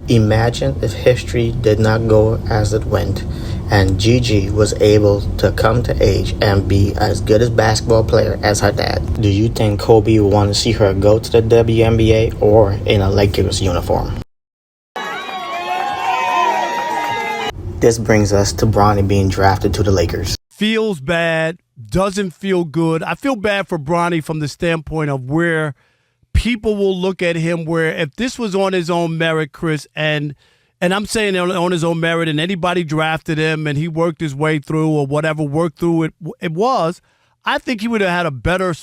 Imagine if history did not go as it went and Gigi was able to come to age and be as good a basketball player as her dad. Do you think Kobe would want to see her go to the WNBA or in a Lakers uniform? This brings us to Bronny being drafted to the Lakers. Feels bad, doesn't feel good. I feel bad for Bronny from the standpoint of where people will look at him, where if this was on his own merit, Chris, and I'm saying on his own merit, and anybody drafted him and he worked his way through or whatever worked through it was, I think he would have had a better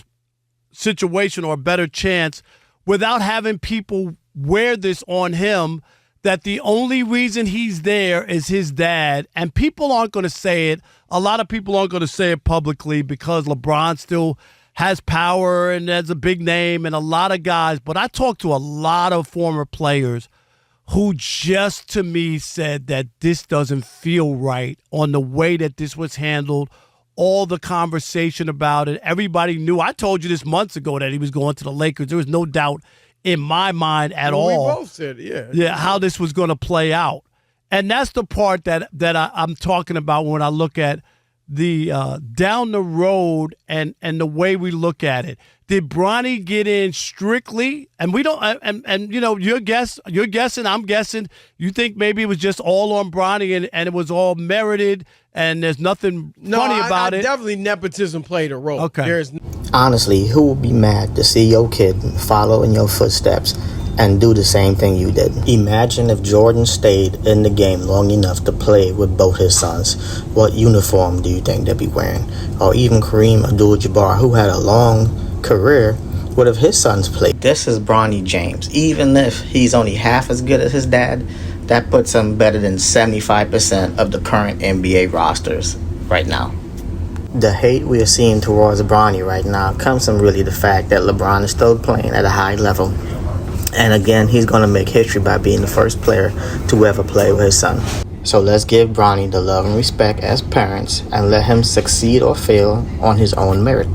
situation or a better chance without having people wear this on him, that the only reason he's there is his dad. And people aren't going to say it. A lot of people aren't going to say it publicly because LeBron still has power and has a big name and a lot of guys. But I talked to a lot of former players who just to me said that this doesn't feel right on the way that this was handled, all the conversation about it. Everybody knew. I told you this months ago that he was going to the Lakers. There was no doubt in my mind at all. We both said, how this was going to play out. And that's the part that I'm talking about when I look at the down the road and the way we look at it. Did Bronny get in strictly? And we don't. And you know, you're guessing. I'm guessing. You think maybe it was just all on Bronny and it was all merited and there's nothing funny about it. Definitely nepotism played a role. Okay. Honestly, who would be mad to see your kid follow in your footsteps and do the same thing you did? Imagine if Jordan stayed in the game long enough to play with both his sons. What uniform do you think they'd be wearing? Or even Kareem Abdul-Jabbar, who had a long career, what if his sons played? This is Bronny James. Even if he's only half as good as his dad, that puts him better than 75% of the current NBA rosters right now. The hate we are seeing towards Bronny right now comes from really the fact that LeBron is still playing at a high level. And again, he's going to make history by being the first player to ever play with his son. So let's give Bronny the love and respect as parents and let him succeed or fail on his own merit.